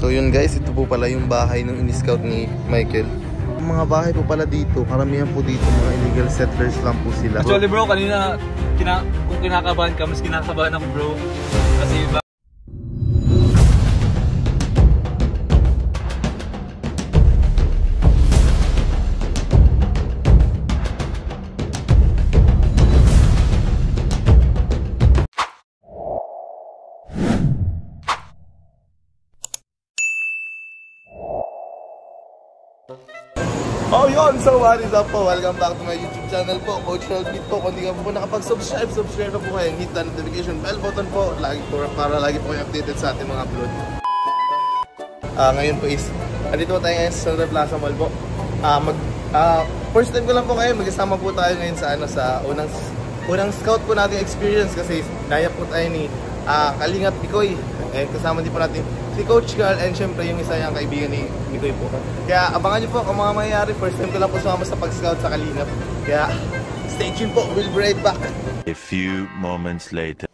So yun guys, ito po pala yung bahay ng in-scout ni Michael. Ang mga bahay po pala dito, karamihan po dito mga illegal settlers lang po sila. Actually bro, kanina kung kinakabahan ka, mas kinakabahan ako bro. Kasi oh yun, so what is up po? Welcome back to my YouTube channel po, Coach Helbit po. Kung di ka po nakapag-subscribe, subscribe na po kayo. Hit the notification bell button po para lagi po kayo updated sa ating mga upload. Ngayon po is, andito tayo ngayon sa Central Plaza Mall po. First time ko lang po ngayon, mag-isama po tayo ngayon sa unang scout po natin experience. Kasi naya po tayo ni Kalingap Picoy. And kasama din po natin si Coach Carl and syempre yung isa niyang kaibigan ni Picoy po. Kaya abangan niyo po kung mga mangyayari. First time ko lang po sumama sa pag-scout sa Kalingap. Kaya stay tuned po, we'll be right back. A few moments later.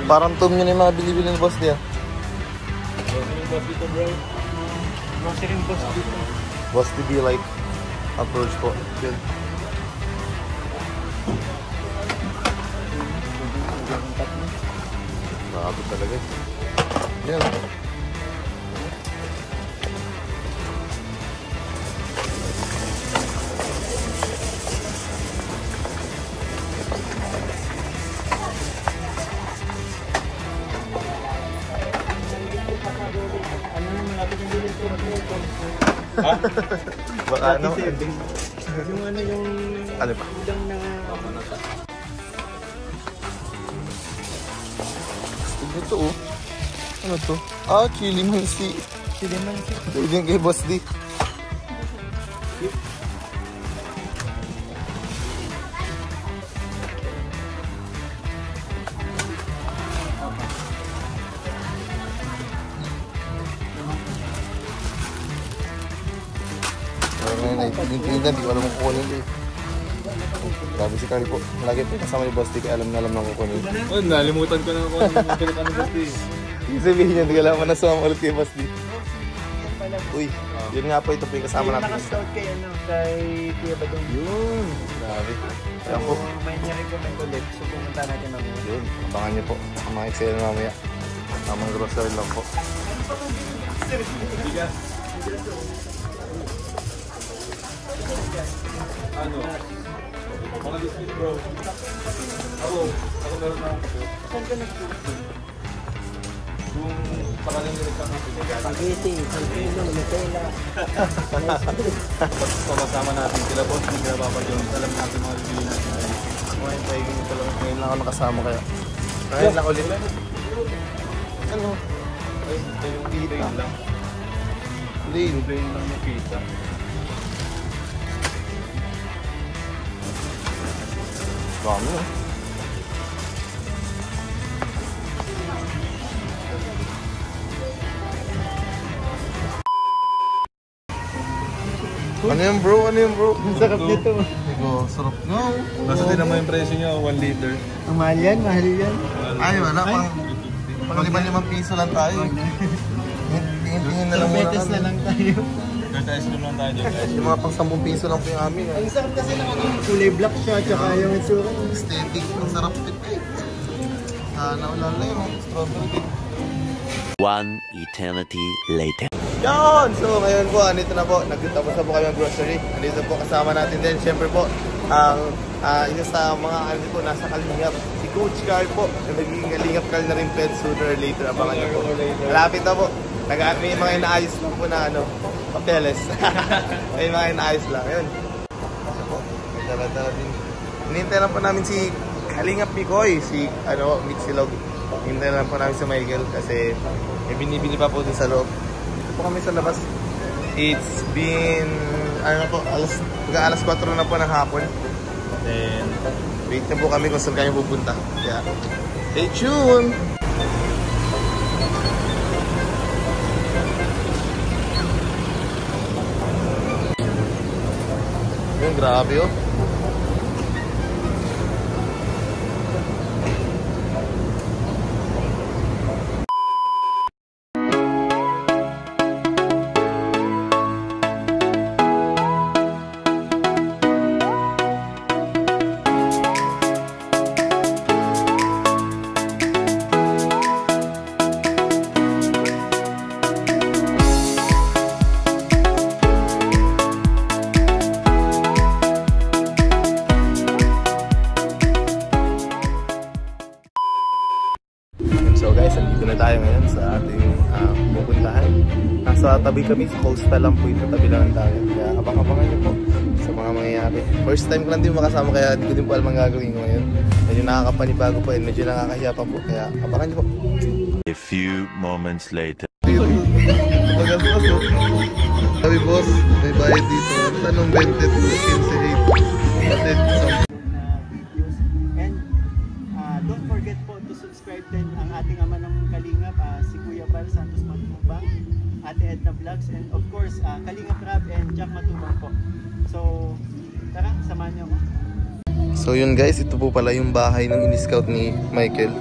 Parang tom yun yung mga bilibili ng boss niya. boss dito bro. Grocery boss dito. Boss to be like approach po. Good. Nakakot talaga. Yan. Baka ano? Yung ano yung... Ano pa? Udang na... Ito oh. Ano to? Chili mansi. Chili mansi. Pwede yung kay Boss D. Tintindan, di ko alam kung kukunin eh. Grabe si Carl po. Lagi po kasama ni Boss D, kaya alam na kukunin. Oh, nalimutan ko na kung ano pinag-ano Boss D. Yung sabihin niya, hindi ka lang manasama ulit kay Boss D. Uy, yun nga po, ito po yung kasama natin. Naka-scout kayo kay Kuya Badong. Yun, grabe. Ayan po. May nirecommend ulit, so pumunta natin mamaya. Yun, abangan niyo po. Ang mga excel mamaya. Tamang grocery lang po. Ano? Mga biscuit bro. Ako meron na ako. Saan ka nag-scout? Kung pakaling nila ka ng pinagyan. Spaghetti, Salpino, Nutella. Pagkakasama natin sila boss, hindi sila papagyon. Alam natin mga bibili natin. Ngayon tayo ganito lang. Ngayon lang ako nakasama kaya. Ngayon lang ulit. Ano? Ay, ito yung plain lang. Plain. Plain lang yung pizza. Dami eh. Ano yan bro? Ano yan bro? Ang sarap nito. Ego, sarap. No. Basta din naman yung presyo niya, 1 liter. Ang mahal yan, mahal yan. Ay, wala. Pang 5 piso lang tayo. Tingin na lang muna Betes na kami. lang tayo. Kahit ice cream lang tayo dyan guys. Yung mga pang 10 piso lang po yung amin. Ang sarap kasi ng ano, kulay black siya, tsaka yung itsura. Aesthetic. Ang sarap din eh. Sana wala lang yung strawberry. One eternity later. Yon! So ngayon po, andito na po. Nagtapos na po kami ng grocery. Andito po kasama natin din. Siyempre po, ang isa sa mga ano po, nasa Kalingap. Si Coach Carl po. Nagiging Kalingap Carl na rin pet sooner or later. Abangan niyo po. Malapit na po. May mga inaayos lang po na ano, papeles. May mga inaayos lang. Yun. Ito po. May dala-dala din. Hinintay lang po namin si Kalingap Picoy. Si Mitsilog. Hinintay lang po namin si Michael kasi may binibili pa po din sa loob. Po kami sa labas. It's been alas 4 na po ng hapon. Then wait na po kami kung saan kayo pupunta. Kaya stay tuned. grabe oh. So guys, andito na tayo ngayon sa ating pupuntahan. Nasa tabi kami, sa coastal lang po ito, tabi lang ang dagat. Kaya abang-abangan nyo po sa mga mangyayari. First time ko lang din makasama, kaya hindi ko din po alam ang gagawin ko ngayon. Medyo nakakapanibago po and medyo nakakahiya pa po, kaya abangan nyo po. A few moments later. Magastos po. Sabi boss, may bayad dito. Tanong 20 to 15 Atid videos. And don't forget po to subscribe din ang ating ama ng Kalingap, si Kuya Val Santos Matubang, Ate Edna Vlogs, and of course Kalingap Rab and Jack Matubang po. So tara, samahan niyo ako. So yun guys, ito po pala yung bahay ng in-scout ni Michael.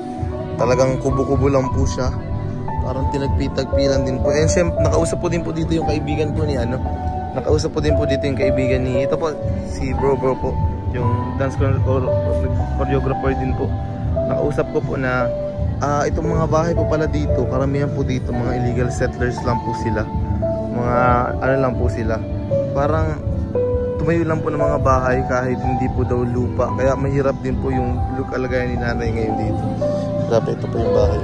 Talagang kubo-kubo lang po siya. Parang tinagpitagpilan din po. And syempre, nakausap po din po dito yung kaibigan po ni ano. Nakausap po din po dito yung kaibigan ni, ito po, si Bro po. Yung dance choreographer din po. Nakausap ko po na itong mga bahay po pala dito, karamihan po dito mga illegal settlers lang po sila. Mga ano lang po sila. Parang tumayo lang po ng mga bahay kahit hindi po daw lupa. Kaya mahirap din po yung kalagayan ni nanay ngayon dito. Grabe, ito po yung bahay.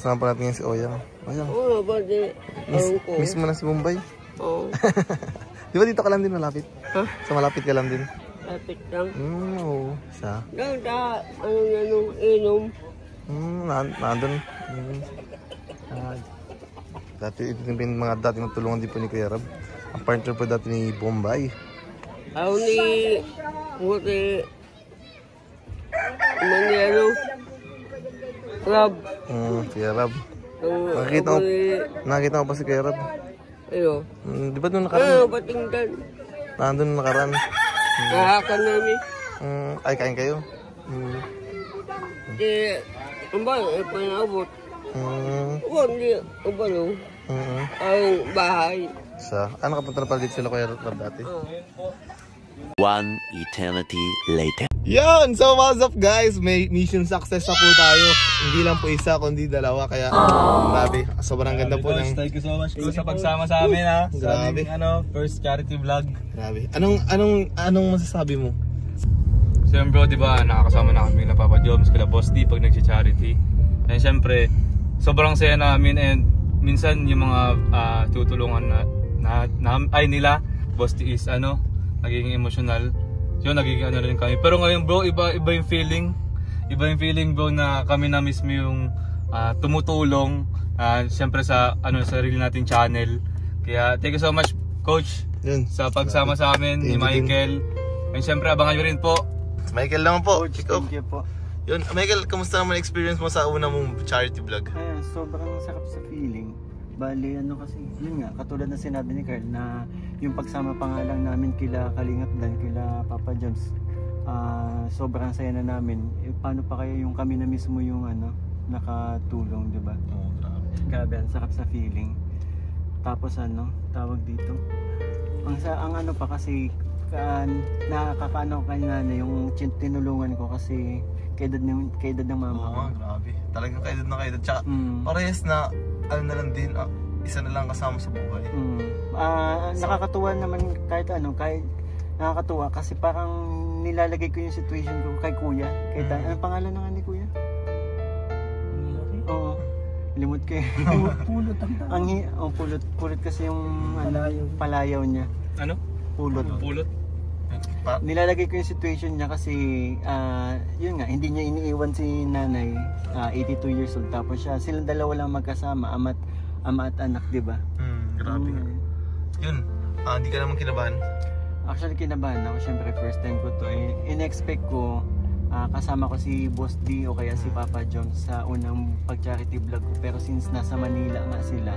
Kasama pa natin si Oyang. Oyang. Oo, pwede. Miss mo na si Mumbai? Oo. Di ba dito ka lang din malapit? Ha? Sa malapit ka lang din? Lapit lang. Oo. Sa? Doon ta, inom. Nandun. Dati ito din mga dating natulungan din po ni Kuya Rab. Ang partner po dati ni Bombay. Ako ni Buti Manero Rab. Kuya Rab. Nakita mo pa si Kuya Rab? Ayo. Di ba doon nakaraan? Patinggan. Nandun nakaraan. Nakakan namin. Ay, kain kayo? Di, ang ba, panabot. Hindi, ang ba no? Ang bahay. Ano ka punta na pala dito sila Kuya Rab dati? One eternity later. Yan! So what's up guys? May mission success na po tayo. Hindi lang po isa kundi dalawa. Kaya grabe, sobrang ganda po ng... Thank you so much sa pagsama sa amin ha. Grabe. Sa aming, first charity vlog. Grabe. Anong masasabi mo? Siyempre di ba nakakasama na kami na Papa Joms, kila Boss D pag nag-charity. And siyempre sobrang saya namin and minsan yung mga tutulungan nila Boss D is nagiging emotional. Yun, nagiging rin kami. Pero ngayon bro, iba yung feeling. Iba yung feeling bro na kami na mismo yung tumutulong. Siyempre sa sarili nating channel. Kaya thank you so much Coach Yun. sa pagsama sa amin ni Michael. And siyempre abangan nyo rin po. Michael naman po. Coach, thank you po. Yun, Michael, kamusta naman experience mo sa una mong charity vlog? Sobrang sarap sa feeling. Bali, kasi, yun nga, katulad na sinabi ni Carl na yung pagsama pa nga lang namin kila Kalingap Dan, kila Papa Joms, sobrang saya na namin. Paano pa kaya yung kami na mismo yung nakatulong, di ba? Oh, grabe. Grabe, ang sarap sa feeling. Tapos tawag dito. Ang pa kasi, nakakaano kanina na yung tinulungan ko kasi kay dad ng mama ko. Grabe. Talagang kaedad na kaedad. Tsaka parehas na na lang din, isa na lang kasama sa buhay. Nakakatuwa naman kahit nakakatuwa kasi parang nilalagay ko yung situation ko kay Kuya. Anong pangalan ng ni Kuya? Oo. Limot ko pulot pulot kasi yung palayaw niya. Ano? Pulot. Pulot? Nilalagay ko yung situation niya kasi yun nga, hindi niya iniiwan si nanay, 82 years old, tapos silang dalawa lang magkasama, ama at anak, di ba? Grabe nga. Yun, hindi ka naman kinabahan? Actually kinabahan ako, syempre first time ko to. In-expect ko kasama ko si Boss D o kaya si Papa Joms sa unang pag-charity vlog ko, pero since nasa Manila nga sila,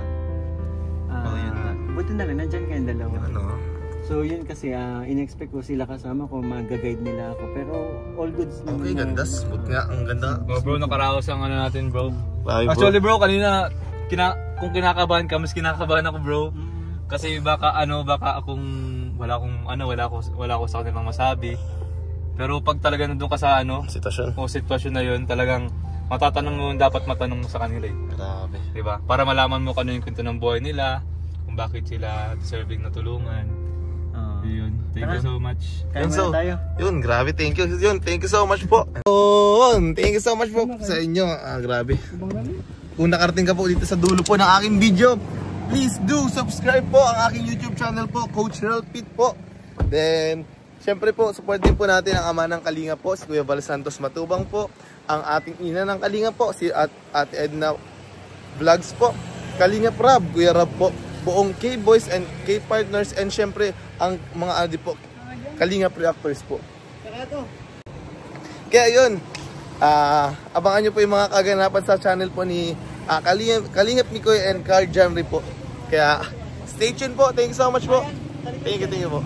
buti na lang nandyan kayong dalawa. Ano? So yun kasi in-expect ko sila kasama ko, mag-guide nila ako, pero all goods naman. Okay, ganda, smooth nga, ang ganda. Bro, nakaraos ang ano natin, bro. Bye, bro. Actually, bro, kanina kung kinakabahan ka, mas kinakabahan ako, bro. Kasi baka akong wala ko sa kanilang masabi. Pero pag talaga nandun ka sa sitwasyon na yun, talagang matatanong mo, dapat matanong mo sa kanila eh. Grabe. Diba? Para malaman mo kung ano yung kwento ng buhay nila, kung bakit sila deserving na tulungan. Yun. Thank you so much. Kaya muna tayo. Yun, grabe, thank you. Yun, thank you so much po. Thank you so much po sa inyo. Grabe. Kung nakarating ka po dito sa dulo po ng aking video, please do subscribe po ang aking YouTube channel po, Coach Ralph Pit po. Then, syempre po, support din po natin ang ama ng Kalinga po, si Kuya Val Santos Matubang po. Ang ating ina ng Kalinga po, si Ate Edna Vlogs po. Kalinga Rab, Kuya Rab po. Buong K-Boys and K-Partners, and syempre ang mga adi po, Kalinga Reactors po. Kaya yun, abangan nyo po yung mga kaganapan sa channel po ni Kalingap Mikoy and Carl Jamri po. Kaya stay tuned po. Thank you so much po. Thank you po.